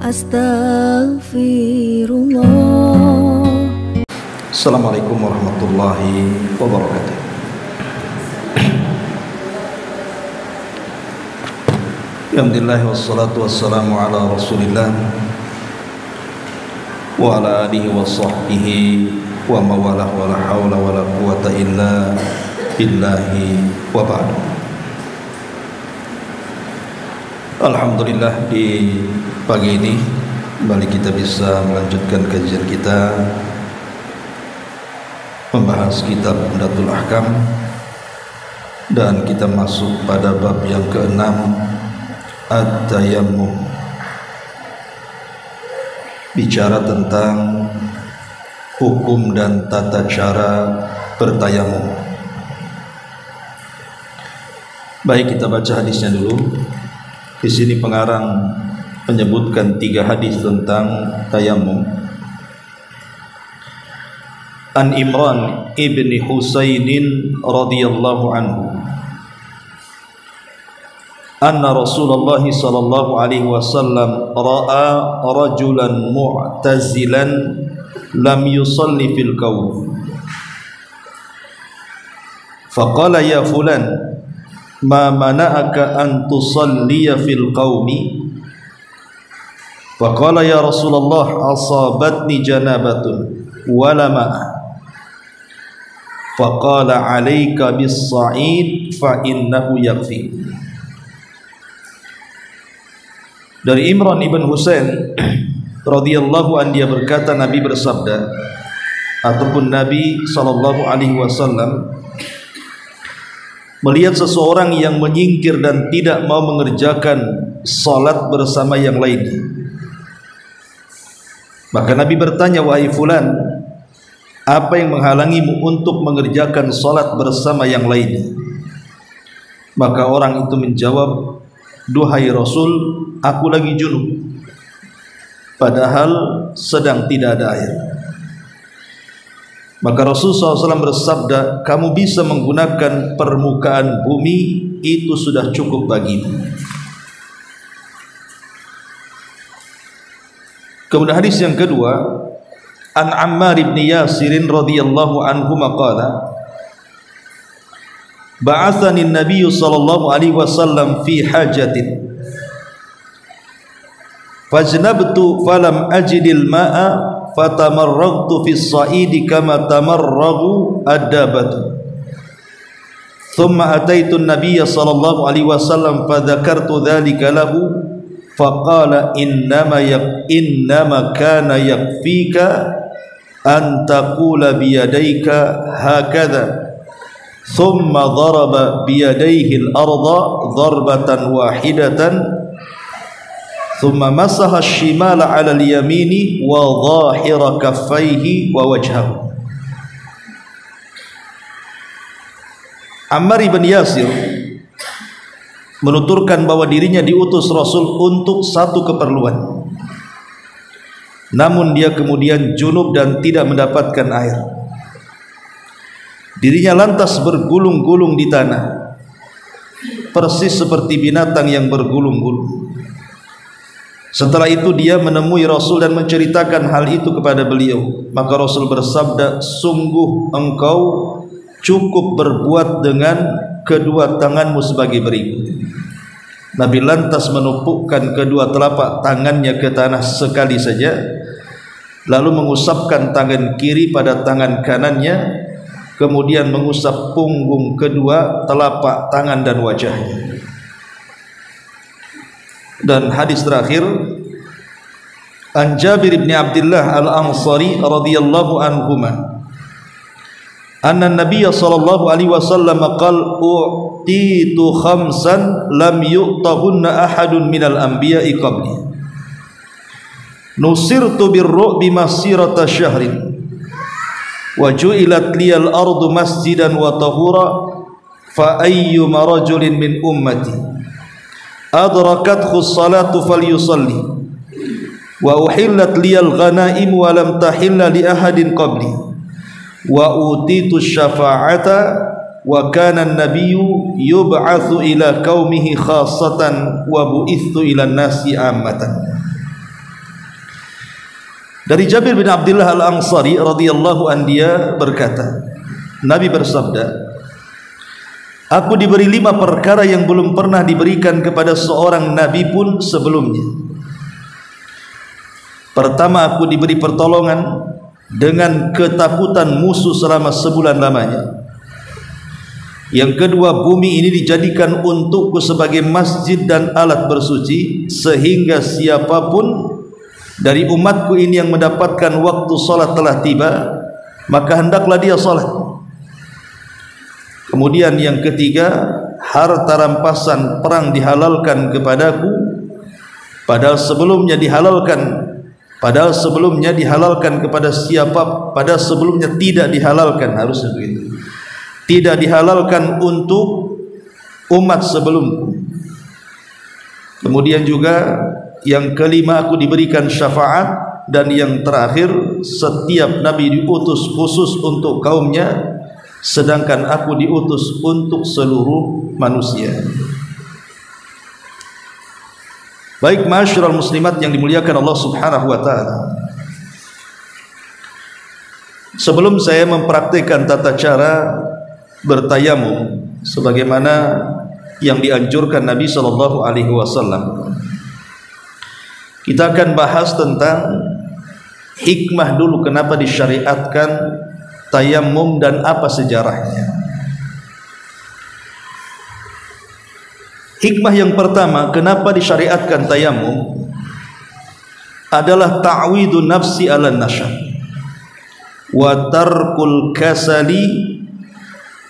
Astaghfirullah. Assalamualaikum warahmatullahi wabarakatuh. Alhamdulillah wassalatu wassalamu ala Rasulillah wa ala alihi wa sahbihi wa mawalah wa la hawla wa la quwata illa billahi wa ba'du. Alhamdulillah, di pagi ini kembali kita bisa melanjutkan kajian kita membahas kitab Umdatul Ahkam, dan kita masuk pada bab yang ke-6, At-Tayammum, bicara tentang hukum dan tata cara bertayamum. Baik, kita baca hadisnya dulu. Di sini pengarang menyebutkan 3 hadis tentang tayamum. An Imran ibni Husainin radhiyallahu anhu anna Rasulullah sallallahu alaihi wasallam ra'a rajulan mu'tazilan lam yusalli fil qaum faqala ya fulan ma mana'aka an tusalliya fil qaumi faqala ya Rasulullah asabatni janabatun wala ma'a faqala alayka bis sa'id fa innahu yakfi. Dari Imran ibn Husain radhiyallahu an, dia berkata, Nabi bersabda, ataupun Nabi sallallahu alaihi wasallam melihat seseorang yang menyingkir dan tidak mau mengerjakan salat bersama yang lain. Maka Nabi bertanya, wahai fulan, apa yang menghalangimu untuk mengerjakan salat bersama yang lain? Maka orang itu menjawab, duhai Rasul, aku lagi junub, padahal sedang tidak ada air. Maka Rasulullah SAW bersabda, kamu bisa menggunakan permukaan bumi, itu sudah cukup bagimu. Kemudian hadis yang kedua, An Ammar ibn Yasir radhiyallahu anhu maqala, ba'athani an-nabiy sallallahu alaihi wasallam fi hajatin fajnabtu falam ajidil ma'a fatamarragtu fis sa'idi kama tamarragu ad-dabatu thumma ataitu an-nabiy sallallahu alaihi wasallam fadzakartu dzalika lahu faqala innama kana yakfika an taqula biyadayka hakadha thumma daraba biyadayhi al-ardha darbatan wahidatan thumma masaha ash-shimala 'ala al-yamini wa dhahira kaffayhi wa wajhahu. Ammar ibn Yasir menuturkan bahwa dirinya diutus Rasul untuk satu keperluan, namun dia kemudian junub dan tidak mendapatkan air. Dirinya lantas bergulung-gulung di tanah, persis seperti binatang yang bergulung-gulung. Setelah itu dia menemui Rasul dan menceritakan hal itu kepada beliau. Maka Rasul bersabda, sungguh engkau cukup berbuat dengan kedua tanganmu sebagai berikut. Nabi lantas menupukkan kedua telapak tangannya ke tanah sekali saja, lalu mengusapkan tangan kiri pada tangan kanannya, kemudian mengusap punggung kedua, telapak tangan dan wajahnya. Dan hadis terakhir, An Jabir bin Abdullah al-Ansari radhiyallahu anhuma anna Nabiy sallallahu alaihi wasallam qala u'titu khamsan lam yu'tahunna ahadun minal anbiya'i qabli nusirtu birru'bi masirata syahrin wa ju'ilat liyal ardu masjidan wa tahura fa ayyuma rajulin min ummati adrakathu as-salatu falyusalli wa uhillat liyal ghanaim wa lam tahilla li ahadin qabli wa utitu syafa'ata wa kana an-nabiyyu yub'atsu ila qaumihi khassatan wa bu'itsu ila an-nasi ammatan. Dari Jabir bin Abdullah Al-Ansari radhiyallahu an, dia berkata, Nabi bersabda, aku diberi 5 perkara yang belum pernah diberikan kepada seorang nabi pun sebelumnya. Pertama, aku diberi pertolongan dengan ketakutan musuh selama sebulan lamanya. Yang kedua, bumi ini dijadikan untukku sebagai masjid dan alat bersuci, sehingga siapapun dari umatku ini yang mendapatkan waktu salat telah tiba, maka hendaklah dia salat. Kemudian yang ketiga, harta rampasan perang dihalalkan kepadaku, padahal sebelumnya dihalalkan kepada siapa, padahal sebelumnya tidak dihalalkan, harusnya begitu. Tidak dihalalkan untuk umat sebelumku. Kemudian juga yang kelima, aku diberikan syafaat. Dan yang terakhir, setiap nabi diutus khusus untuk kaumnya, sedangkan aku diutus untuk seluruh manusia. Baik ma'asyiral muslimat yang dimuliakan Allah Subhanahu wa taala, sebelum saya mempraktikkan tata cara bertayamum sebagaimana yang dianjurkan Nabi sallallahu alaihi wasallam, kita akan bahas tentang hikmah dulu kenapa disyariatkan tayamum dan apa sejarahnya. Hikmah yang pertama kenapa disyariatkan tayamum adalah ta'widun nafsi ala nasyad wa tarkul kasali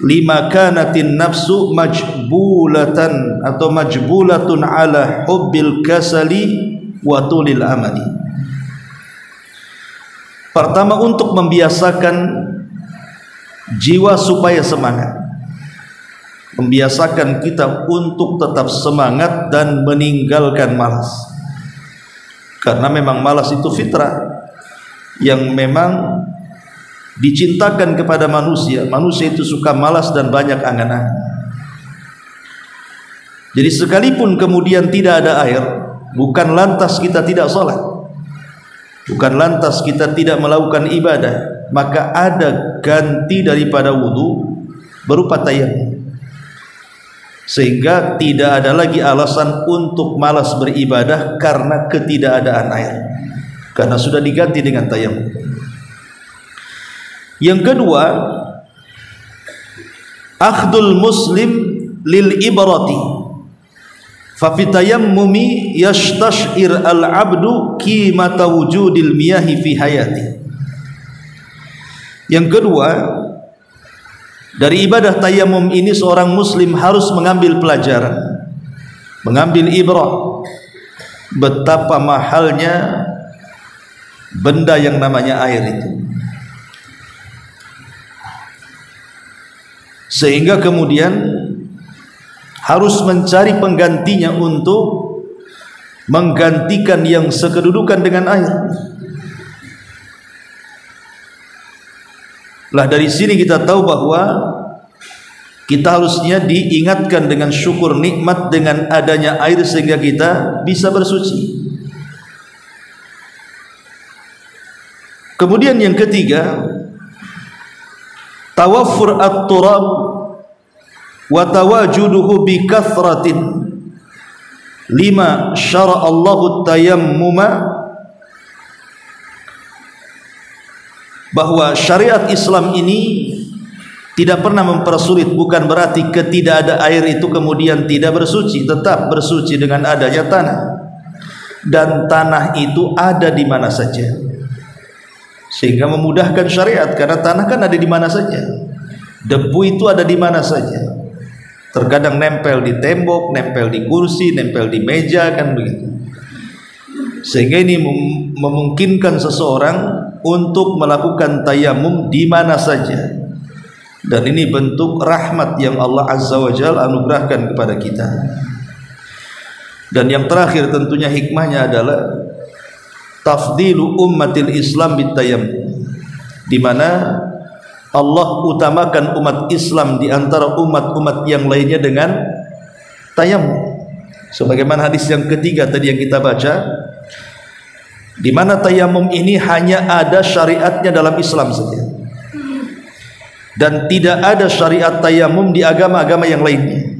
lima kanatin nafsu majbulatan atau majbulatun ala hubbil kasali wa tulil amali. Pertama, untuk membiasakan jiwa supaya semangat, membiasakan kita untuk tetap semangat dan meninggalkan malas. Karena memang malas itu fitrah yang memang dicintakan kepada manusia. Manusia itu suka malas dan banyak angan-angan. Jadi sekalipun kemudian tidak ada air, bukan lantas kita tidak sholat, bukan lantas kita tidak melakukan ibadah, maka ada ganti daripada wudu berupa tayamum. Sehingga tidak ada lagi alasan untuk malas beribadah karena ketidakadaan air, karena sudah diganti dengan tayamum. Yang kedua, akhdul muslim lil ibrati fa fi tayammumi yastashir al abdu qimata wujudil miyahi fi hayati. Yang kedua, dari ibadah tayamum ini seorang muslim harus mengambil pelajaran, mengambil ibrah betapa mahalnya benda yang namanya air itu, sehingga kemudian harus mencari penggantinya untuk menggantikan yang sekedudukan dengan air. Lah dari sini kita tahu bahwa kita harusnya diingatkan dengan syukur nikmat dengan adanya air sehingga kita bisa bersuci. Kemudian yang ketiga, tawaffur at-turab wa tawajuduhu bi kathratin lima syara Allahu tayammuma, bahwa syariat Islam ini tidak pernah mempersulit. Bukan berarti ketidak ada air itu kemudian tidak bersuci, tetap bersuci dengan adanya tanah, dan tanah itu ada di mana saja, sehingga memudahkan syariat. Karena tanah kan ada di mana saja, debu itu ada di mana saja, terkadang nempel di tembok, nempel di kursi, nempel di meja, kan begitu. Sehingga ini memungkinkan seseorang untuk melakukan tayamum di mana saja, dan ini bentuk rahmat yang Allah Azza wa Jalla anugerahkan kepada kita. Dan yang terakhir tentunya hikmahnya adalah tafdilu ummatil Islam bitayammum, di mana Allah utamakan umat Islam di antara umat-umat yang lainnya dengan tayamum. Sebagaimana hadis yang ketiga tadi yang kita baca, di mana tayamum ini hanya ada syariatnya dalam Islam saja, dan tidak ada syariat tayamum di agama-agama yang lainnya.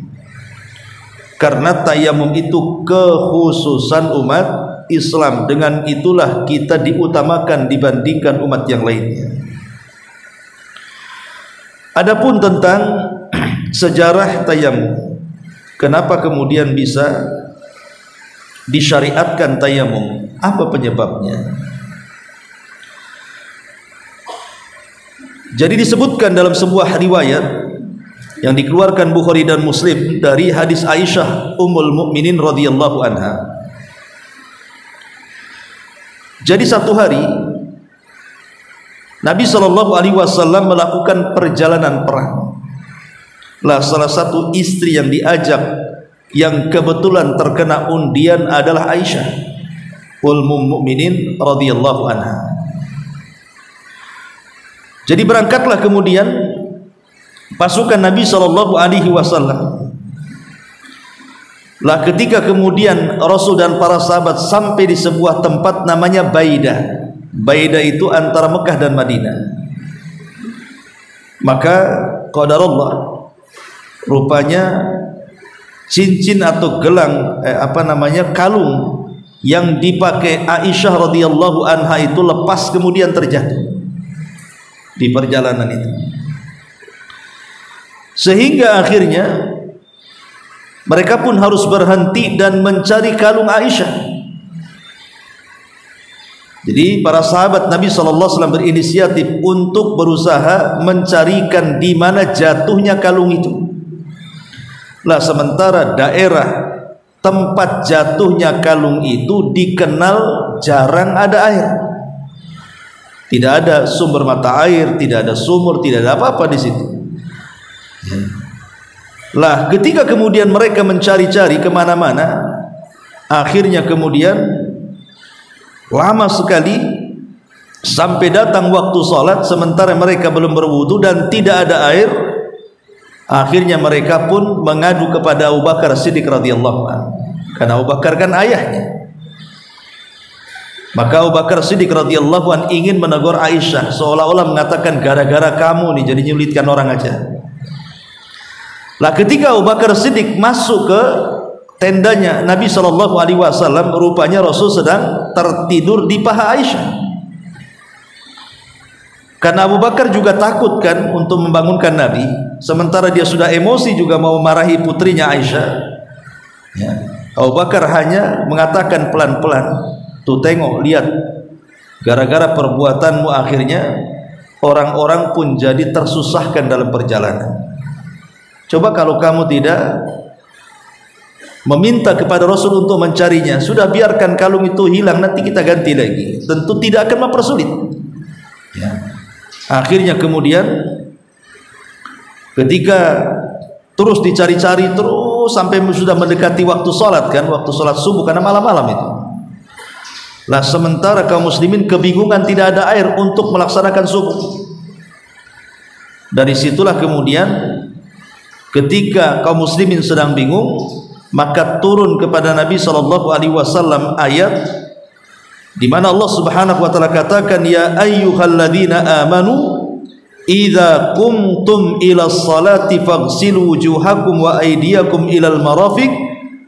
Karena tayamum itu kekhususan umat Islam, dengan itulah kita diutamakan dibandingkan umat yang lainnya. Adapun tentang sejarah tayamum, kenapa kemudian bisa disyariatkan tayamum, apa penyebabnya? Jadi disebutkan dalam sebuah riwayat yang dikeluarkan Bukhari dan Muslim dari hadis Aisyah Ummul Mukminin radhiyallahu anha. Jadi satu hari Nabi SAW melakukan perjalanan perang. Lah salah satu istri yang diajak yang kebetulan terkena undian adalah Aisyah Ummul Mukminin radhiyallahu anha. Jadi berangkatlah kemudian pasukan Nabi SAW. Lah ketika kemudian Rasul dan para sahabat sampai di sebuah tempat namanya Baidah. Baidah itu antara Mekah dan Madinah. Maka qadarullah, rupanya cincin atau gelang kalung yang dipakai Aisyah radhiyallahu anha itu lepas kemudian terjatuh di perjalanan itu, sehingga akhirnya mereka pun harus berhenti dan mencari kalung Aisyah. Jadi para sahabat Nabi SAW berinisiatif untuk berusaha mencarikan di mana jatuhnya kalung itu. Lah sementara daerah tempat jatuhnya kalung itu dikenal jarang ada air. Tidak ada sumber mata air, tidak ada sumur, tidak ada apa-apa di situ. Lah ketika kemudian mereka mencari-cari kemana-mana, akhirnya kemudian lama sekali sampai datang waktu sholat, sementara mereka belum berwudu dan tidak ada air. Akhirnya mereka pun mengadu kepada Abu Bakar Siddiq radhiyallahu anhu, karena Abu Bakar kan ayahnya. Maka Abu Bakar Siddiq radhiyallahu anhu ingin menegur Aisyah, seolah-olah mengatakan gara-gara kamu nih jadi nyulitkan orang aja. Lah ketika Abu Bakar Siddiq masuk ke tendanya Nabi SAW, rupanya Rasul sedang tertidur di paha Aisyah. Karena Abu Bakar juga takut kan untuk membangunkan Nabi, sementara dia sudah emosi juga mau marahi putrinya Aisyah. Ya. Abu Bakar hanya mengatakan pelan-pelan, tuh tengok, lihat, gara-gara perbuatanmu akhirnya orang-orang pun jadi tersusahkan dalam perjalanan. Coba kalau kamu tidak meminta kepada Rasul untuk mencarinya, sudah biarkan kalung itu hilang, nanti kita ganti lagi, tentu tidak akan mempersulit. Ya. Akhirnya kemudian ketika terus dicari-cari terus sampai sudah mendekati waktu sholat kan, waktu sholat subuh, karena malam-malam itu. Lah sementara kaum muslimin kebingungan, tidak ada air untuk melaksanakan subuh. Dari situlah kemudian ketika kaum muslimin sedang bingung, maka turun kepada Nabi SAW ayat di mana Allah Subhanahu wa taala katakan, ya ayyuhalladzina amanu idza qumtum ilas salati faghsilu wujuhakum wa aydiyakum ilal marafiq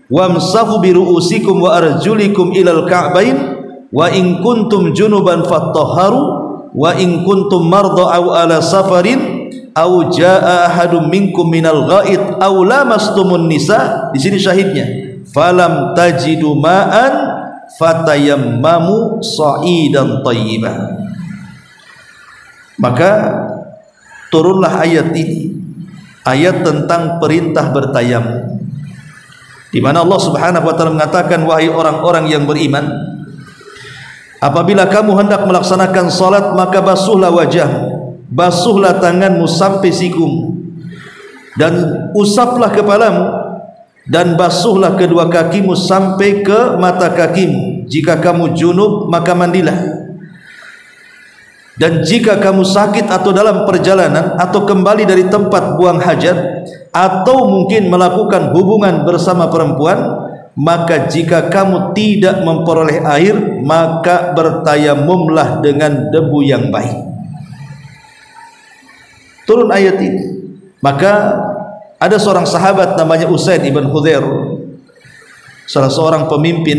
wamsahu bi ru'usikum wa arjulikum ilal ka'bain wa in kuntum junuban fattahharu wa in kuntum marda aw ala safarin aw jaa ahadum minkum minal ghaid aw lamastumun nisa. Di sini syahidnya, falam tajidu ma'an fatayammamu sa'idan thayyiban. Maka turunlah ayat ini, ayat tentang perintah bertayamum, di mana Allah Subhanahu wa taala mengatakan, wahai orang-orang yang beriman, apabila kamu hendak melaksanakan salat, maka basuhlah wajahmu, basuhlah tanganmu sampai sikum, dan usaplah kepalamu, dan basuhlah kedua kakimu sampai ke mata kakimu. Jika kamu junub maka mandilah, dan jika kamu sakit atau dalam perjalanan atau kembali dari tempat buang hajat atau mungkin melakukan hubungan bersama perempuan, maka jika kamu tidak memperoleh air, maka bertayamumlah dengan debu yang baik. Turun ayat ini. Maka ada seorang sahabat namanya Usaid ibn Hudzair, salah seorang pemimpin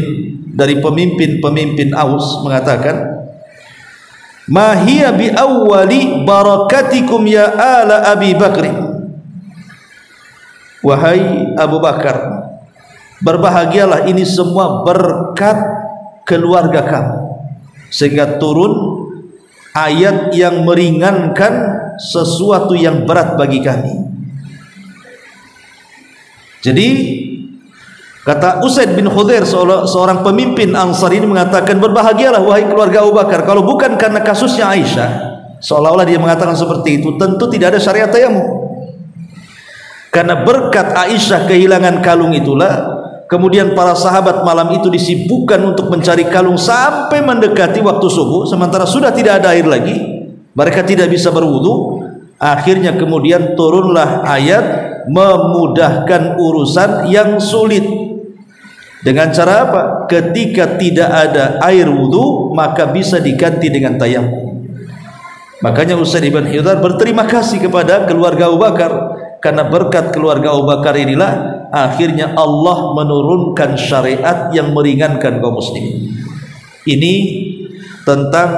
dari pemimpin-pemimpin Aus, mengatakan, "Ma hiya bi awwali barakatikum ya ala Abi Bakr." Wahai Abu Bakar, berbahagialah, ini semua berkat keluarga kamu. Sehingga turun ayat yang meringankan sesuatu yang berat bagi kami. Jadi kata Usaid bin Hudzair, seorang pemimpin Ansar ini, mengatakan, berbahagialah wahai keluarga Abu Bakar. Kalau bukan karena kasusnya Aisyah, seolah-olah dia mengatakan seperti itu, tentu tidak ada syariat tayamum. Karena berkat Aisyah kehilangan kalung itulah kemudian para sahabat malam itu disibukkan untuk mencari kalung sampai mendekati waktu subuh, sementara sudah tidak ada air lagi, mereka tidak bisa berwudu. Akhirnya kemudian turunlah ayat memudahkan urusan yang sulit. Dengan cara apa? Ketika tidak ada air wudu, maka bisa diganti dengan tayamum. Makanya Usaid ibn Hudzair berterima kasih kepada keluarga Abu Bakar, karena berkat keluarga Abu Bakar inilah akhirnya Allah menurunkan syariat yang meringankan kaum muslimin. Ini tentang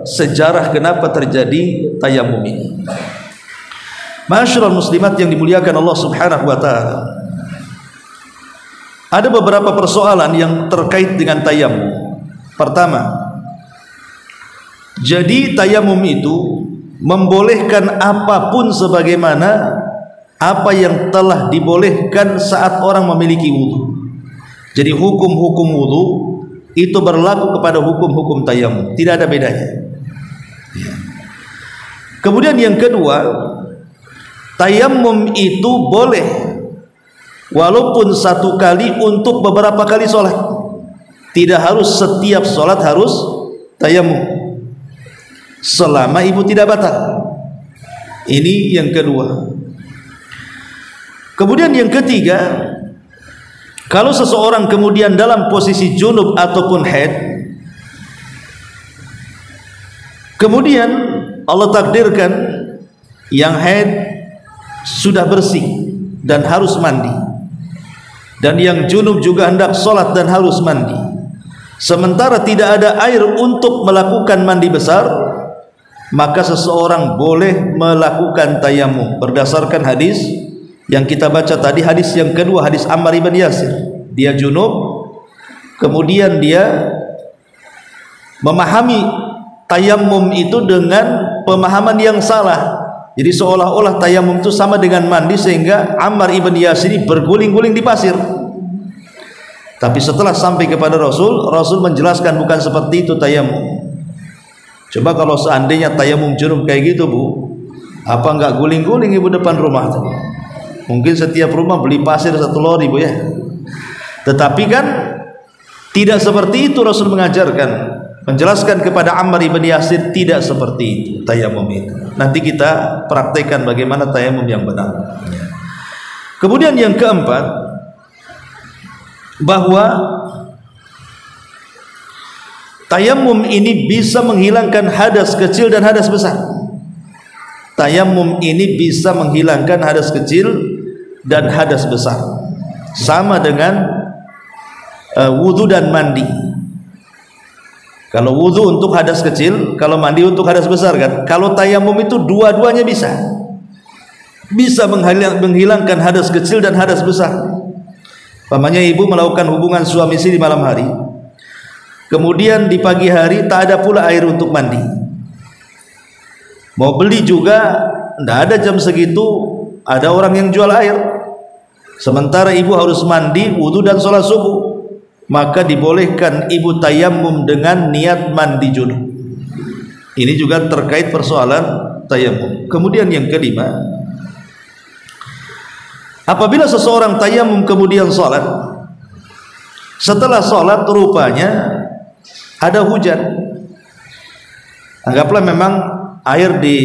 sejarah kenapa terjadi tayamum ini. Ma'asyiral muslimat yang dimuliakan Allah Subhanahu wa taala, ada beberapa persoalan yang terkait dengan tayamum. Pertama, jadi tayamum itu membolehkan apapun sebagaimana apa yang telah dibolehkan saat orang memiliki wudu. Jadi hukum-hukum wudu itu berlaku kepada hukum-hukum tayamum, tidak ada bedanya. Kemudian yang kedua, tayamum itu boleh walaupun satu kali untuk beberapa kali sholat. Tidak harus setiap sholat harus tayamum, selama ibu tidak batal. Ini yang kedua. Kemudian yang ketiga, kalau seseorang kemudian dalam posisi junub ataupun haid, kemudian Allah takdirkan yang haid sudah bersih dan harus mandi, dan yang junub juga hendak sholat dan harus mandi, sementara tidak ada air untuk melakukan mandi besar, maka seseorang boleh melakukan tayamum berdasarkan hadis yang kita baca tadi, hadis yang kedua, hadis Ammar ibn Yasir. Dia junub, kemudian dia memahami tayamum itu dengan pemahaman yang salah. Jadi seolah-olah tayamum itu sama dengan mandi, sehingga Ammar ibn Yasir berguling-guling di pasir. Tapi setelah sampai kepada Rasul, Rasul menjelaskan bukan seperti itu tayamum. Coba kalau seandainya tayamum junub kayak gitu, Bu, apa enggak guling-guling ibu depan rumah tuh? Mungkin setiap rumah beli pasir 1 lori, Bu, ya. Tetapi kan tidak seperti itu. Rasul mengajarkan, menjelaskan kepada Ammar ibn Yasir, tidak seperti itu tayamum itu. Nanti kita praktekkan bagaimana tayamum yang benar. Kemudian yang keempat, bahwa tayamum ini bisa menghilangkan hadas kecil dan hadas besar. Tayamum ini bisa menghilangkan hadas kecil dan hadas besar, sama dengan wudu dan mandi. Kalau wudu untuk hadas kecil, kalau mandi untuk hadas besar kan. Kalau tayamum itu dua-duanya bisa menghilangkan hadas kecil dan hadas besar. Pamannya ibu melakukan hubungan suami istri di malam hari, kemudian di pagi hari tak ada pula air untuk mandi, mau beli juga tidak ada jam segitu ada orang yang jual air, sementara ibu harus mandi, wudu dan sholat subuh, maka dibolehkan ibu tayamum dengan niat mandi junub. Ini juga terkait persoalan tayamum. Kemudian yang kelima, apabila seseorang tayamum kemudian sholat, setelah sholat rupanya ada hujan, anggaplah memang air di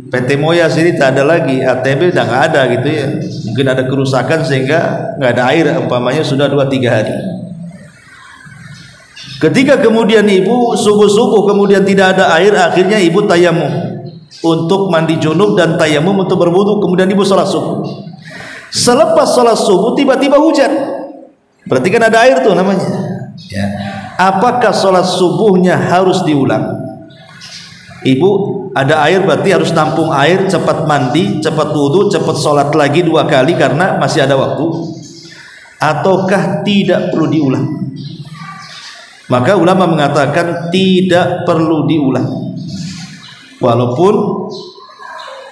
PT Moya sini tak ada lagi, ATB udah nggak ada gitu ya, mungkin ada kerusakan sehingga nggak ada air, umpamanya sudah 2-3 hari. Ketika kemudian ibu subuh kemudian tidak ada air, akhirnya ibu tayamum untuk mandi junub dan tayamum untuk berwudu, kemudian ibu sholat subuh. Selepas sholat subuh tiba-tiba hujan, berarti kan ada air tuh namanya ya. Apakah sholat subuhnya harus diulang? Ibu ada air berarti harus tampung air, cepat mandi, cepat wudu, cepat sholat lagi 2 kali karena masih ada waktu, ataukah tidak perlu diulang? Maka ulama mengatakan tidak perlu diulang walaupun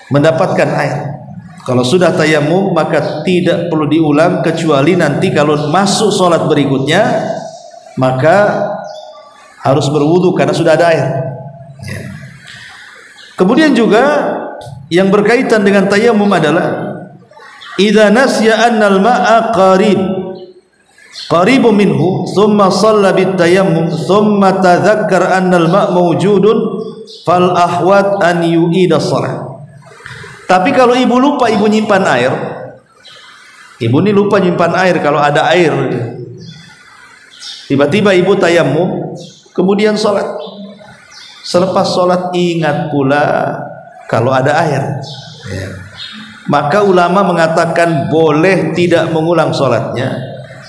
mendapatkan air. Kalau sudah tayamum maka tidak perlu diulang, kecuali nanti kalau masuk sholat berikutnya maka harus berwudu karena sudah ada air. Kemudian juga yang berkaitan dengan tayamum adalah idza nasya annal ma'a qaribun minhu thumma shalla bit tayammum thumma tadhakkar annal ma' mawjudun fal ahwat an yu'ida shalah. Tapi kalau ibu lupa, ibu nyimpan air, ibu ini lupa nyimpan air, kalau ada air tiba-tiba ibu tayamum kemudian sholat, selepas sholat ingat pula kalau ada air ya. Maka ulama mengatakan boleh tidak mengulang sholatnya,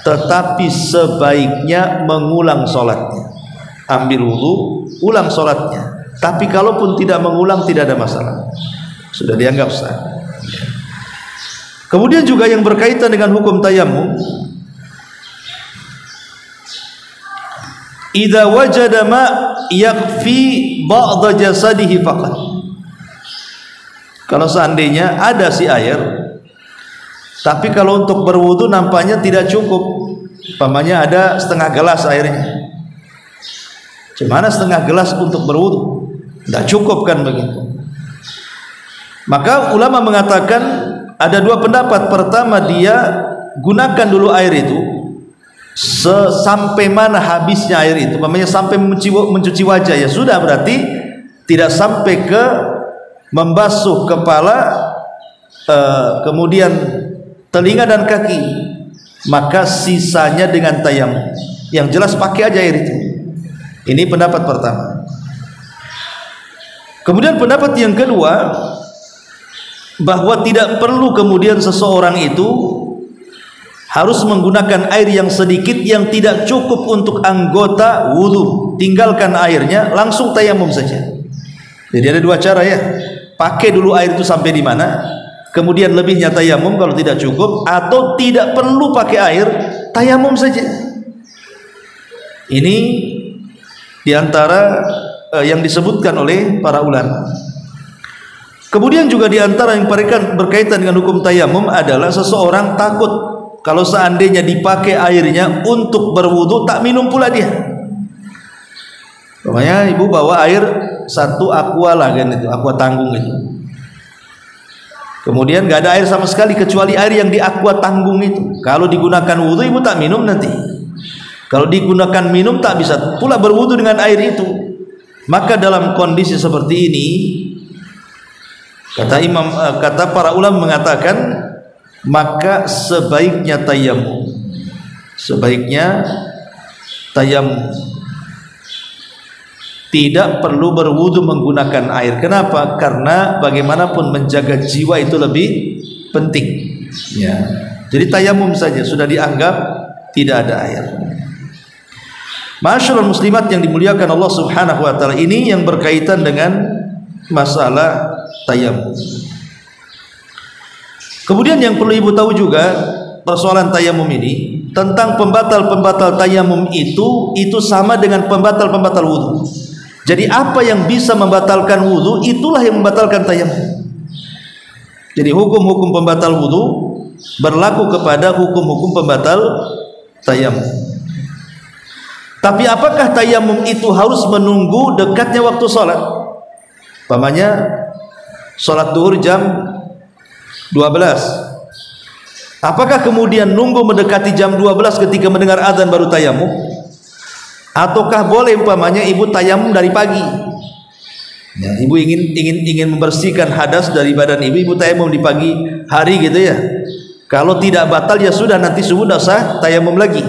tetapi sebaiknya mengulang sholatnya. Ambil wudu, ulang sholatnya. Tapi kalaupun tidak mengulang tidak ada masalah, sudah dianggap sah. Kemudian juga yang berkaitan dengan hukum tayamum, idza wajada ma yakfi ba'd jasadihi faqat. Kalau seandainya ada si air, tapi kalau untuk berwudu nampaknya tidak cukup, umpamanya ada setengah gelas airnya, gimana setengah gelas untuk berwudu? Tidak cukup kan begitu. Maka ulama mengatakan ada 2 pendapat. Pertama, dia gunakan dulu air itu sampai mana habisnya air itu, umpamanya sampai mencuci wajah, ya sudah, berarti tidak sampai ke membasuh kepala, kemudian telinga dan kaki, maka sisanya dengan tayamum. Yang jelas pakai aja air itu. Ini pendapat pertama. Kemudian pendapat yang kedua, bahwa tidak perlu kemudian seseorang itu harus menggunakan air yang sedikit yang tidak cukup untuk anggota wudu, tinggalkan airnya, langsung tayamum saja. Jadi ada 2 cara ya, pakai dulu air itu sampai di mana, kemudian lebihnya tayamum kalau tidak cukup, atau tidak perlu pakai air, tayamum saja. Ini diantara yang disebutkan oleh para ulama. Kemudian juga diantara yang berkaitan dengan hukum tayamum adalah seseorang takut kalau seandainya dipakai airnya untuk berwudu tak minum pula dia. Pokoknya ibu bawa air 1 aqua lah kan, itu aqua tanggung itu. Kemudian nggak ada air sama sekali kecuali air yang di aqua tanggung itu. Kalau digunakan wudu ibu tak minum nanti. Kalau digunakan minum tak bisa pula berwudu dengan air itu. Maka dalam kondisi seperti ini, kata para ulama mengatakan, maka sebaiknya tayamum. Tidak perlu berwudu menggunakan air. Kenapa? Karena bagaimanapun menjaga jiwa itu lebih penting ya. Jadi tayamum saja sudah dianggap tidak ada air. Ma'asyiral muslimat yang dimuliakan Allah Subhanahu wa taala, ini yang berkaitan dengan masalah tayamum. Kemudian yang perlu ibu tahu juga persoalan tayamum ini, tentang pembatal-pembatal tayamum itu sama dengan pembatal-pembatal wudu. Jadi apa yang bisa membatalkan wudu itulah yang membatalkan tayamum. Jadi hukum-hukum pembatal wudu berlaku kepada hukum-hukum pembatal tayamum. Tapi apakah tayamum itu harus menunggu dekatnya waktu sholat? Umpamanya sholat duhur jam 12. Apakah kemudian nunggu mendekati jam 12 ketika mendengar azan baru tayamum? Ataukah boleh umpamanya ibu tayamum dari pagi? Ya, ibu ingin membersihkan hadas dari badan ibu tayamum di pagi hari gitu ya. Kalau tidak batal ya sudah, nanti subuh tidak sah tayamum lagi.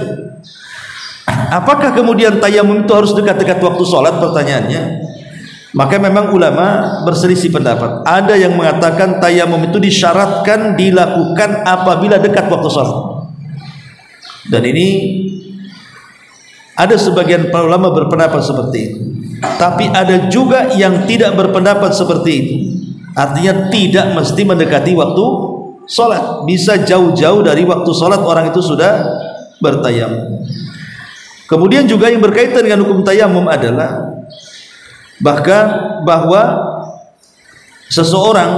Apakah kemudian tayamum itu harus dekat-dekat waktu sholat? Pertanyaannya. Maka memang ulama berselisih pendapat. Ada yang mengatakan tayamum itu disyaratkan dilakukan apabila dekat waktu sholat. Dan ini ada sebagian para ulama berpendapat seperti itu. Tapi ada juga yang tidak berpendapat seperti itu. Artinya tidak mesti mendekati waktu sholat, bisa jauh-jauh dari waktu sholat orang itu sudah bertayamum. Kemudian juga yang berkaitan dengan hukum tayamum adalah bahwa seseorang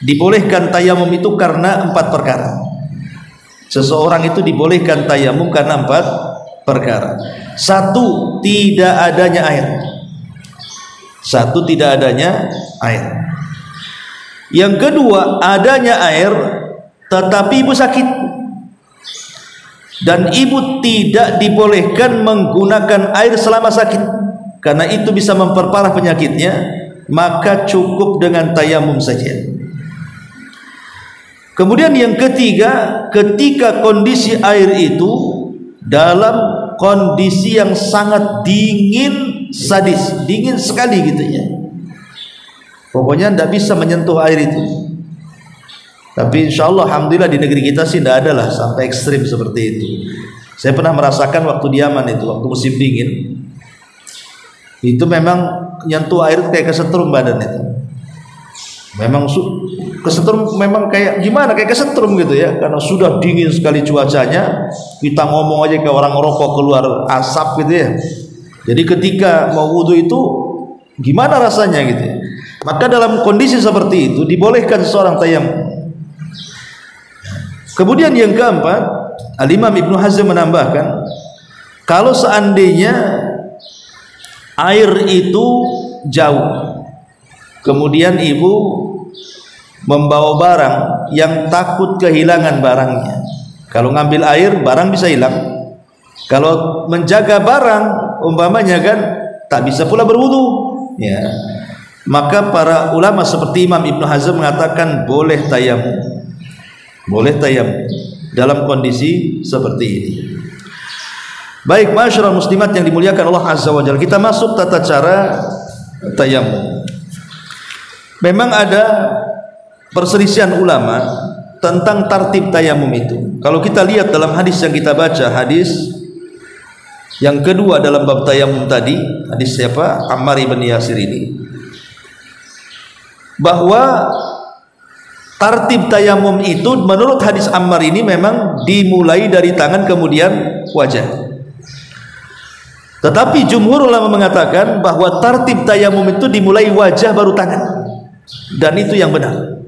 dibolehkan tayamum itu karena 4 perkara. Seseorang itu dibolehkan tayamum karena 4 perkara. 1, tidak adanya air. 1, tidak adanya air. Yang kedua, adanya air tetapi ibu sakit dan ibu tidak dibolehkan menggunakan air selama sakit karena itu bisa memperparah penyakitnya, maka cukup dengan tayamum saja. Kemudian yang ketiga, ketika kondisi air itu dalam kondisi yang sangat dingin sadis, dingin sekali gitu ya, pokoknya tidak bisa menyentuh air itu. Tapi insya Allah alhamdulillah di negeri kita sih tidak ada lah sampai ekstrim seperti itu. Saya pernah merasakan waktu di Yaman itu, waktu musim dingin itu memang nyentuh air kayak kesetrum badan itu. Memang kesetrum, memang kayak gimana, kayak kesetrum gitu ya, karena sudah dingin sekali cuacanya. Kita ngomong aja kayak orang ngerokok keluar asap gitu ya. Jadi ketika mau wudhu itu gimana rasanya gitu ya. Maka dalam kondisi seperti itu dibolehkan seorang tayamum. Kemudian yang keempat, Al-Imam Ibnu Hazm menambahkan, kalau seandainya air itu jauh, kemudian ibu membawa barang yang takut kehilangan barangnya. Kalau ngambil air, barang bisa hilang. Kalau menjaga barang, umpamanya kan tak bisa pula berwudu, ya. Maka para ulama seperti Imam Ibnu Hazm mengatakan boleh tayamum. Boleh tayamum dalam kondisi seperti ini. Baik, masyarakat muslimat yang dimuliakan Allah Azza wa Jalla, kita masuk tata cara tayamum. Memang ada perselisihan ulama tentang tartib tayamum itu. Kalau kita lihat dalam hadis yang kita baca, hadis yang kedua dalam bab tayamum tadi, hadis siapa? Ammar ibn Yasir ini, bahwa tartib tayamum itu menurut hadis Ammar ini memang dimulai dari tangan kemudian wajah. Tetapi jumhur ulama mengatakan bahwa tartib tayamum itu dimulai wajah baru tangan, dan itu yang benar.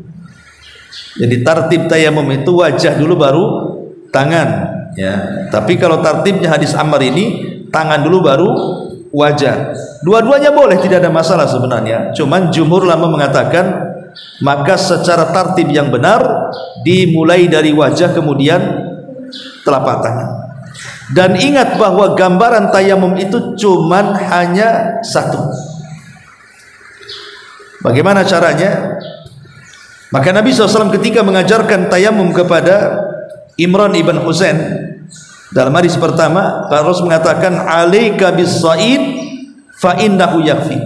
Jadi tartib tayamum itu wajah dulu baru tangan, ya. Tapi kalau tartibnya hadis Ammar ini tangan dulu baru wajah. Dua-duanya boleh, tidak ada masalah sebenarnya. Cuman jumhur ulama mengatakan maka secara tartib yang benar dimulai dari wajah kemudian telapak tangan. Dan ingat bahwa gambaran tayamum itu cuman hanya satu. Bagaimana caranya? Maka Nabi SAW ketika mengajarkan tayamum kepada Imran ibn Husain dalam hadis pertama, Rasul mengatakan alaika bis-sa'id fa innahu yakfi.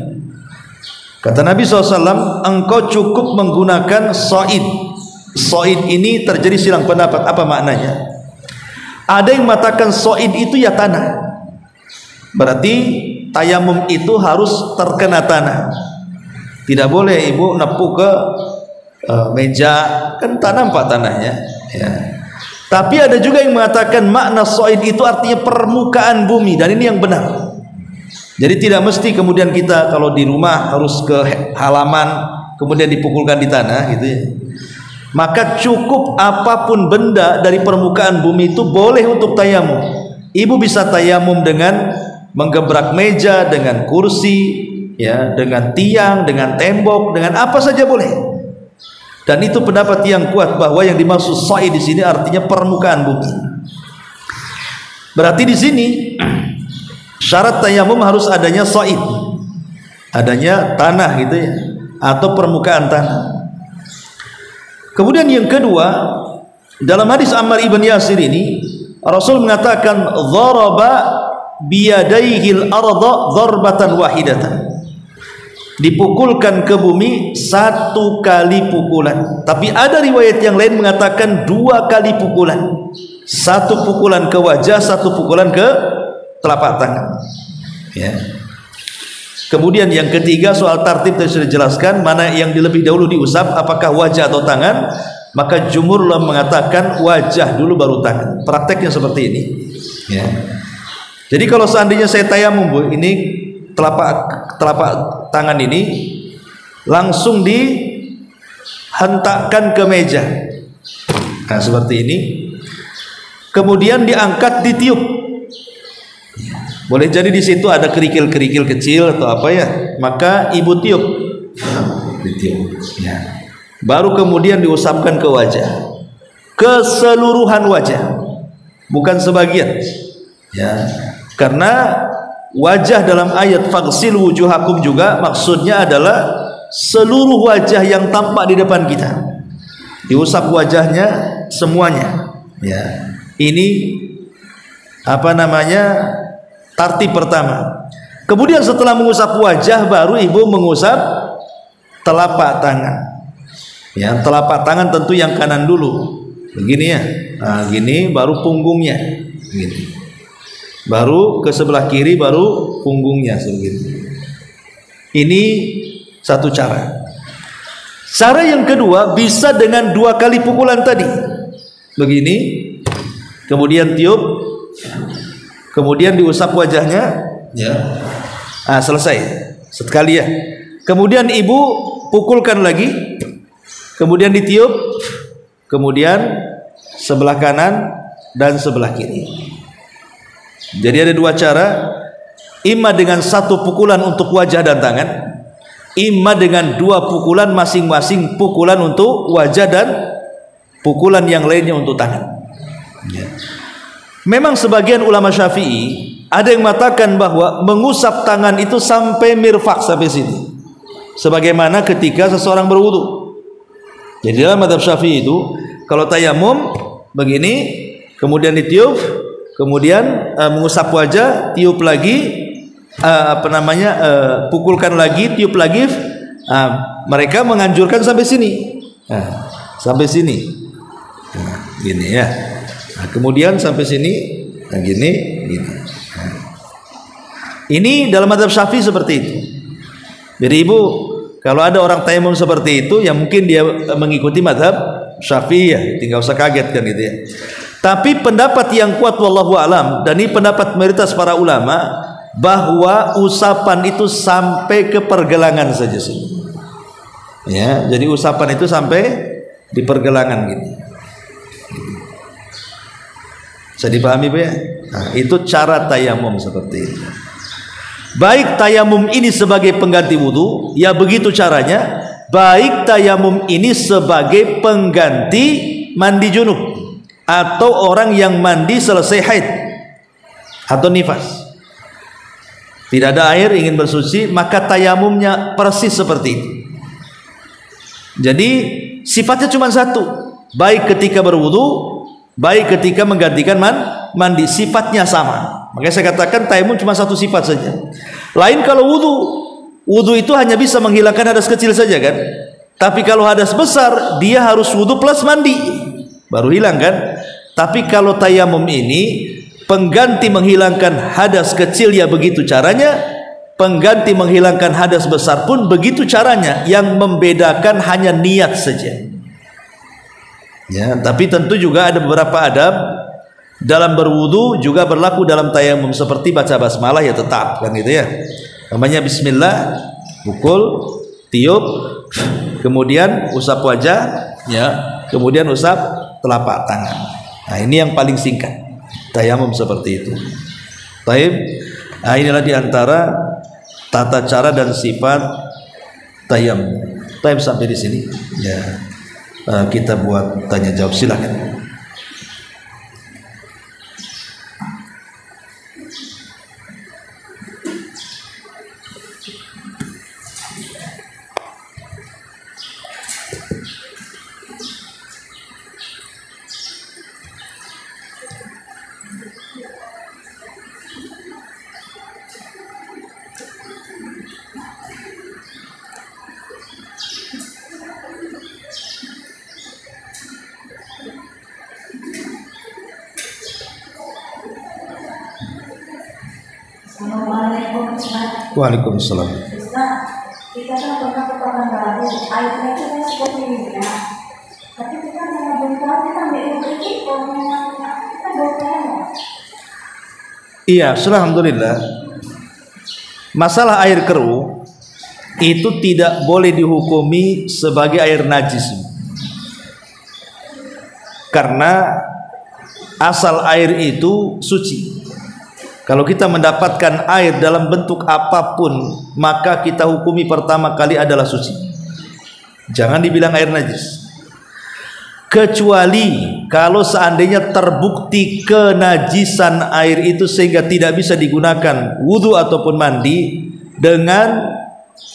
Kata Nabi SAW, engkau cukup menggunakan sa'id. Sa'id ini terjadi silang pendapat, apa maknanya? Ada yang mengatakan sa'id itu ya tanah. Berarti tayamum itu harus terkena tanah. Tidak boleh ibu nepuk ke meja, kan tanah nampak tanahnya, ya. Tapi ada juga yang mengatakan makna sa'id itu artinya permukaan bumi, dan ini yang benar. Jadi tidak mesti kemudian kita kalau di rumah harus ke halaman kemudian dipukulkan di tanah gitu ya. Maka cukup apapun benda dari permukaan bumi itu boleh untuk tayamum. Ibu bisa tayamum dengan menggebrak meja, dengan kursi, ya, dengan tiang, dengan tembok, dengan apa saja boleh. Dan itu pendapat yang kuat bahwa yang dimaksud sa'id di sini artinya permukaan bumi. Berarti di sini syarat tayamum harus adanya sa'id. adanya tanah gitu ya, atau permukaan tanah. Kemudian yang kedua, dalam hadis Ammar ibn Yasir ini Rasul mengatakan dharaba biyadaihi al-ardha dharbatan wahidatan, dipukulkan ke bumi satu kali pukulan. Tapi ada riwayat yang lain mengatakan dua kali pukulan, satu pukulan ke wajah, satu pukulan ke telapak tangan ya. Kemudian yang ketiga, soal tartib tadi sudah dijelaskan, mana yang lebih dahulu diusap, apakah wajah atau tangan. Maka jumhur ulama mengatakan wajah dulu baru tangan. Prakteknya seperti ini ya. Jadi kalau seandainya saya tayamum, Bu, ini telapak tangan ini langsung dihentakkan ke meja, nah seperti ini, kemudian diangkat, ditiup. Boleh jadi di situ ada kerikil-kerikil kecil atau apa ya, maka ibu tiup, ditiup ya. Baru kemudian diusapkan ke wajah, keseluruhan wajah, bukan sebagian ya. Karena wajah dalam ayat faghsilu wujuhakum juga maksudnya adalah seluruh wajah yang tampak di depan kita, diusap wajahnya semuanya ya. Ini apa namanya, tartib pertama. Kemudian setelah mengusap wajah, baru ibu mengusap telapak tangan ya. Telapak tangan tentu yang kanan dulu, begini ya, nah gini, baru punggungnya gini, baru ke sebelah kiri, baru punggungnya seperti. Ini satu cara. Cara yang kedua bisa dengan dua kali pukulan tadi, begini, kemudian tiup, kemudian diusap wajahnya ya. Ah, selesai sekali ya. Kemudian ibu pukulkan lagi, kemudian ditiup, kemudian sebelah kanan dan sebelah kiri. Jadi ada dua cara, imma dengan satu pukulan untuk wajah dan tangan, imma dengan dua pukulan masing-masing, pukulan untuk wajah dan pukulan yang lainnya untuk tangan ya. Memang sebagian ulama Syafi'i ada yang mengatakan bahwa mengusap tangan itu sampai mirfaq, sampai sini, sebagaimana ketika seseorang berwudu. Jadi dalam mazhab Syafi'i itu kalau tayamum begini, kemudian ditiup, kemudian mengusap wajah, tiup lagi, pukulkan lagi, tiup lagi. Mereka menganjurkan sampai sini, sampai sini, gini ya. Nah, kemudian sampai sini, nah gini, gini. Ini dalam mazhab Syafi'i seperti itu. Jadi ibu, kalau ada orang tayamum seperti itu, ya mungkin dia mengikuti mazhab Syafi'i ya, tinggal usah kaget kan gitu ya. Tapi pendapat yang kuat wallahu alam, dan ini pendapat mayoritas para ulama, bahwa usapan itu sampai ke pergelangan saja sih. Ya, jadi usapan itu sampai di pergelangan gini. Bisa dipahami Bu ya? Nah, itu cara tayamum seperti itu. Baik tayamum ini sebagai pengganti wudu, ya begitu caranya. Baik tayamum ini sebagai pengganti mandi junub, atau orang yang mandi selesai haid atau nifas, tidak ada air, ingin bersuci, maka tayamumnya persis seperti itu. Jadi sifatnya cuma satu, baik ketika berwudu, baik ketika menggantikan mandi, sifatnya sama. Makanya saya katakan tayamum cuma satu sifat saja. Lain kalau wudu itu hanya bisa menghilangkan hadas kecil saja kan. Tapi kalau hadas besar, dia harus wudu plus mandi, baru hilang kan. Tapi kalau tayamum ini pengganti menghilangkan hadas kecil, ya begitu caranya. Pengganti menghilangkan hadas besar pun begitu caranya. Yang membedakan hanya niat saja. Ya, tapi tentu juga ada beberapa adab dalam berwudu, juga berlaku dalam tayamum, seperti baca basmalah ya tetap kan gitu ya. Namanya bismillah, pukul, tiup, kemudian usap wajah ya, kemudian usap telapak tangan. Nah, ini yang paling singkat tayamum seperti itu. Taib. Nah, inilah diantara tata cara dan sifat tayamum. Taib, sampai di sini ya. Kita buat tanya jawab, silakan. Assalamualaikum. Waalaikumsalam. Kita kan pernah ke Pekanbaru, airnya itu kan seperti ini ya. Tapi kita mau bongkar, kita ambil ini, kalau memang kita bongkar. Iya, alhamdulillah. Masalah air keruh itu tidak boleh dihukumi sebagai air najis, karena asal air itu suci. Kalau kita mendapatkan air dalam bentuk apapun, maka kita hukumi pertama kali adalah suci. Jangan dibilang air najis. Kecuali kalau seandainya terbukti kenajisan air itu sehingga tidak bisa digunakan wudhu ataupun mandi dengan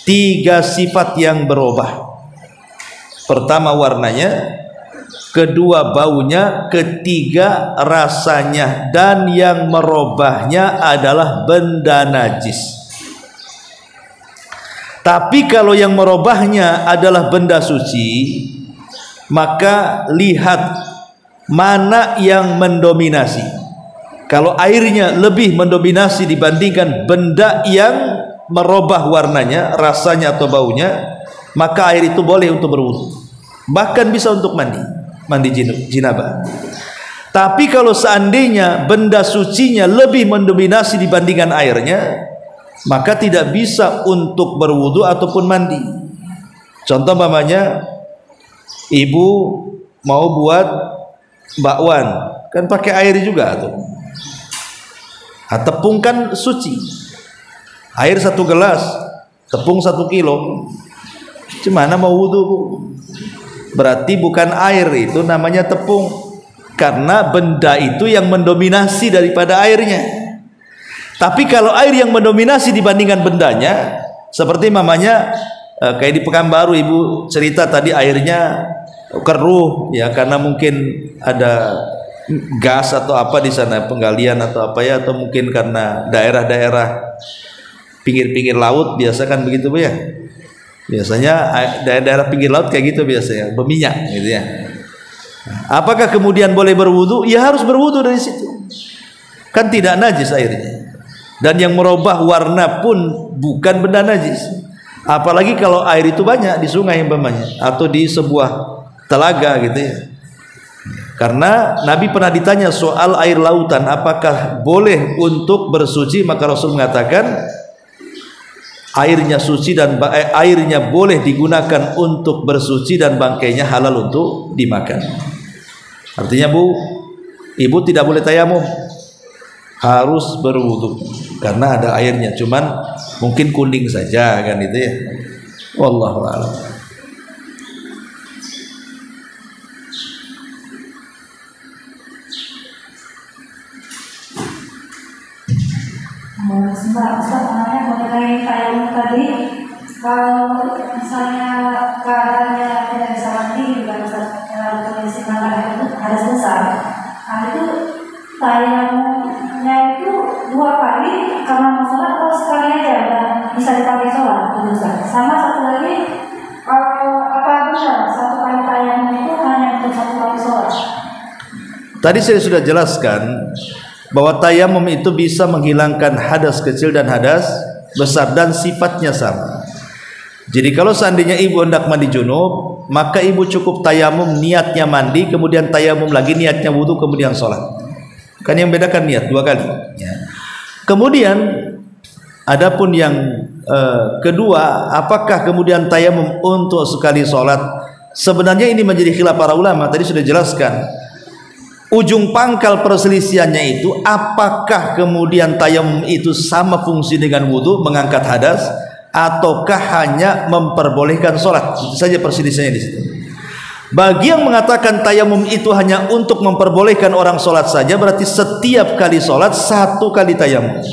3 sifat yang berubah. Pertama warnanya, kedua baunya, ketiga rasanya, dan yang merubahnya adalah benda najis. Tapi kalau yang merubahnya adalah benda suci, maka lihat mana yang mendominasi. Kalau airnya lebih mendominasi dibandingkan benda yang merubah warnanya, rasanya atau baunya, maka air itu boleh untuk berwudu, bahkan bisa untuk mandi jinabah. Tapi kalau seandainya benda sucinya lebih mendominasi dibandingkan airnya, maka tidak bisa untuk berwudu ataupun mandi. Contoh umpamanya ibu mau buat bakwan, kan pakai air juga tuh. Tepung kan suci, air 1 gelas, tepung 1 kilo. Gimana mau wudu, Bu? Berarti bukan air, itu namanya tepung, karena benda itu yang mendominasi daripada airnya. Tapi kalau air yang mendominasi dibandingkan bendanya, seperti mamanya kayak di Pekanbaru ibu cerita tadi, airnya keruh ya karena mungkin ada gas atau apa di sana, penggalian atau apa ya, atau mungkin karena daerah-daerah pinggir-pinggir laut, biasa kan begitu, Bu ya. Biasanya daerah-daerah pinggir laut kayak gitu biasanya, berminyak gitu ya. Apakah kemudian boleh berwudu? Ya harus berwudu dari situ. Kan tidak najis airnya. Dan yang merubah warna pun bukan benda najis. Apalagi kalau air itu banyak di sungai umpamanya atau di sebuah telaga gitu ya. Karena Nabi pernah ditanya soal air lautan, apakah boleh untuk bersuci, maka Rasul mengatakan airnya suci dan airnya boleh digunakan untuk bersuci dan bangkainya halal untuk dimakan. Artinya Bu, ibu tidak boleh tayamum, harus berwudu karena ada airnya. Cuman mungkin kuning saja kan itu ya. Wallahu a'lam. Ustaz menanya mengenai tayamum tadi, kalau misalnya keadaannya tidak bisa mandi juga kondisi hadas besar, itu tayamumnya itu 2 kali karena masalah, atau sekali aja dan bisa dipakai sholat, Ustaz. Sama satu lagi, apa benar 1 kali tayamum itu hanya untuk 1 kali sholat? Tadi saya sudah jelaskan bahwa tayamum itu bisa menghilangkan hadas kecil dan hadas besar dan sifatnya sama. Jadi kalau seandainya ibu hendak mandi junub, maka ibu cukup tayamum, niatnya mandi, kemudian tayamum lagi, niatnya wudu, kemudian sholat. Kan yang bedakan niat 2 kali ya. Kemudian adapun yang kedua, apakah kemudian tayamum untuk sekali sholat? Sebenarnya ini menjadi khilaf para ulama. Tadi sudah jelaskan. Ujung pangkal perselisihannya itu, apakah kemudian tayamum itu sama fungsi dengan wudu, mengangkat hadas, ataukah hanya memperbolehkan sholat? Itu saja perselisihannya di situ. Bagi yang mengatakan tayamum itu hanya untuk memperbolehkan orang sholat saja, berarti setiap kali sholat 1 kali tayamum.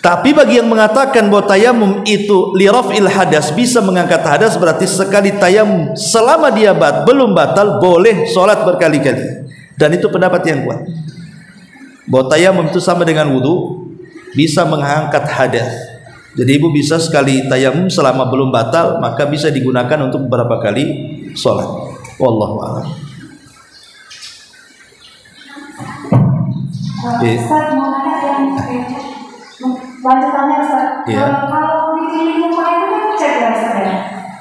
Tapi bagi yang mengatakan bahwa tayamum itu liraf'il hadas, bisa mengangkat hadas, berarti sekali tayamum selama dia belum batal, boleh sholat berkali-kali. Dan itu pendapat yang kuat, bahwa tayamum itu sama dengan wudu, bisa mengangkat hadas. Jadi ibu bisa sekali tayamum selama belum batal, maka bisa digunakan untuk beberapa kali sholat. Wallahu a'lam. Ustaz mau nanya yang Lanjutannya Ustaz, Iya. kalau di rumah itu kan cek ya Ustaz ya.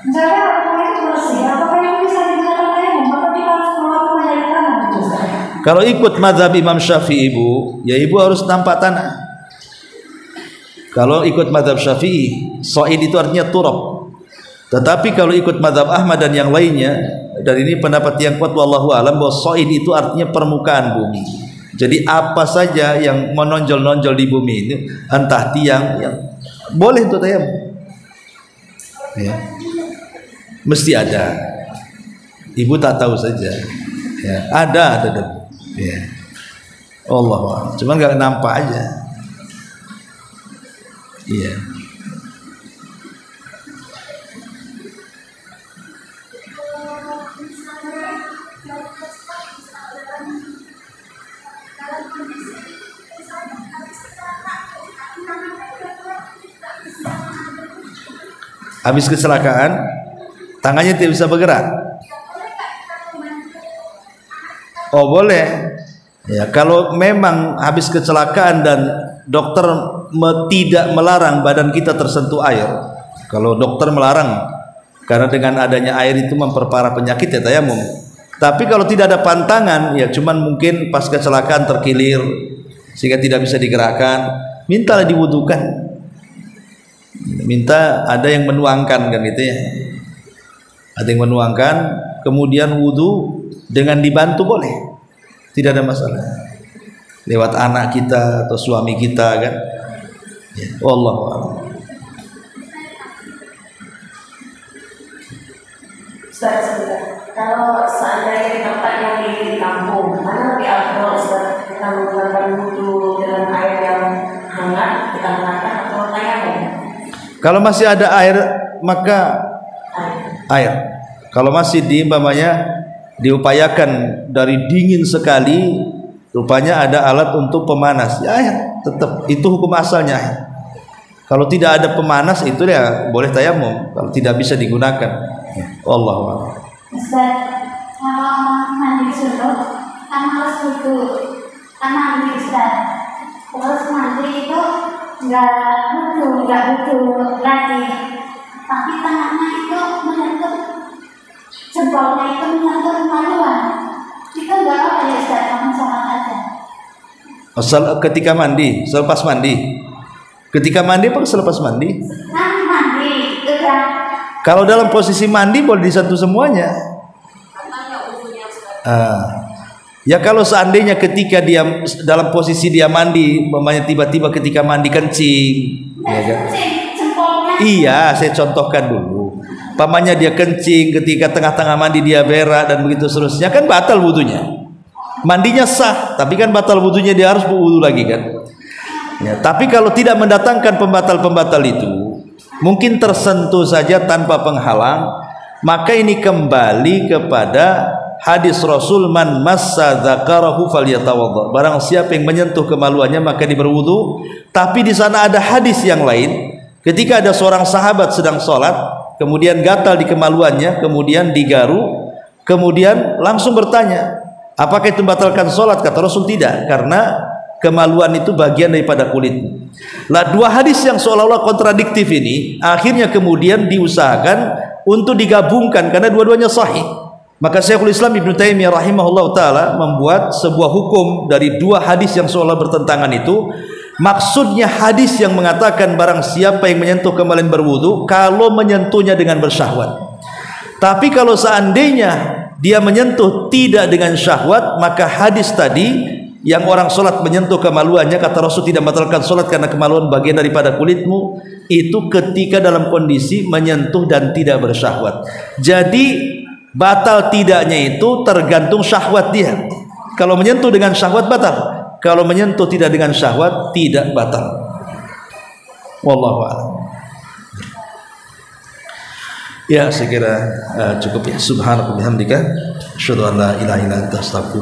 Misalnya rumah itu bersih, apakah itu bisa digunakan tayamum? Apakah kita harus melakukan dari tanah gitu Ustaz? Kalau ikut mazhab Imam Syafi'i ibu, ya ibu harus nampak tanah. Kalau ikut mazhab Syafi'i, sa'id itu artinya turab. Tetapi kalau ikut mazhab Ahmad dan yang lainnya, dan ini pendapat yang kuat wallahu alam, bahwa sa'id itu artinya permukaan bumi. Jadi apa saja yang menonjol-nonjol di bumi ini, entah tiang, yang boleh untuk tayamum. Ya. Mesti ada. Ibu tak tahu saja. Ya, ada. Ya. Allah, cuman nggak nampak aja. Iya. Habis kecelakaan, tangannya tidak bisa bergerak. Oh boleh. Ya, kalau memang habis kecelakaan dan dokter tidak melarang badan kita tersentuh air. Kalau dokter melarang karena dengan adanya air itu memperparah penyakit ya tayamum. Tapi kalau tidak ada pantangan, ya cuman mungkin pas kecelakaan terkilir sehingga tidak bisa digerakkan, mintalah diwudukan. Minta ada yang menuangkan kan gitu ya. Ada yang menuangkan, kemudian wudu dengan dibantu boleh. Tidak ada masalah. Lewat anak kita atau suami kita kan. Ya, wallahu a'lam. Ustaz, sebentar. Kalau seandainya di tempat yang di kampung, mana lebih afdal Ustaz? Kita menggunakan wudu dengan air yang hangat, kita mengatakan atau tayamum? Kalau masih ada air maka air. Kalau masih diupayakan dari dingin sekali, rupanya ada alat untuk pemanas. Ya air, tetap itu hukum asalnya air. Kalau tidak ada pemanas itu ya boleh tayamum. Kalau tidak bisa digunakan. Wallahu a'lam. Ustaz, kalau mandi suntuk, kan harus wudu, kan mandi Ustaz. Terus mandi itu nggak butuh lagi, tapi tangannya itu menyentuh jempolnya itu menyentuh kemaluan. Itu nggak apa ya Ustaz, kamu sholat aja. Ketika mandi, selepas mandi. Ketika mandi apa selepas mandi? Nah mandi, itu kan. Kalau dalam posisi mandi boleh disentuh semuanya. Ya kalau seandainya ketika dia dalam posisi dia mandi, umpamanya tiba-tiba ketika mandi kencing, ya kan? Iya, saya contohkan dulu. Umpamanya dia kencing ketika tengah-tengah mandi dia berak dan begitu seterusnya, kan batal wudunya. Mandinya sah, tapi kan batal wudunya, dia harus berwudu lagi kan? Ya, tapi kalau tidak mendatangkan pembatal-pembatal itu, mungkin tersentuh saja tanpa penghalang, maka ini kembali kepada hadis Rasul, man massa dzakarahu falyatawadda. Barang siapa yang menyentuh kemaluannya maka dia berwudu. Tapi di sana ada hadis yang lain, ketika ada seorang sahabat sedang sholat, kemudian gatal di kemaluannya, kemudian digaru, kemudian langsung bertanya, apakah itu membatalkan sholat? Kata Rasul tidak, karena kemaluan itu bagian daripada kulit. Lah dua hadis yang seolah-olah kontradiktif ini akhirnya kemudian diusahakan untuk digabungkan karena dua-duanya sahih. Maka Syekhul Islam Ibnu Taimiyah rahimahullah taala membuat sebuah hukum dari dua hadis yang seolah bertentangan itu. Maksudnya hadis yang mengatakan barang siapa yang menyentuh kemaluan berwudu kalau menyentuhnya dengan bersyahwat. Tapi kalau seandainya dia menyentuh tidak dengan syahwat, maka hadis tadi yang orang sholat menyentuh kemaluannya, kata Rasul tidak membatalkan sholat karena kemaluan bagian daripada kulitmu, itu ketika dalam kondisi menyentuh dan tidak bersyahwat. Jadi batal tidaknya itu tergantung syahwat dia. Kalau menyentuh dengan syahwat batal, kalau menyentuh tidak dengan syahwat tidak batal. Wallahu a'lam. Ya, saya kira cukup ya. Subhanallah bihamdika, asyhadu an la ilaha illa anta, astaghfiruka.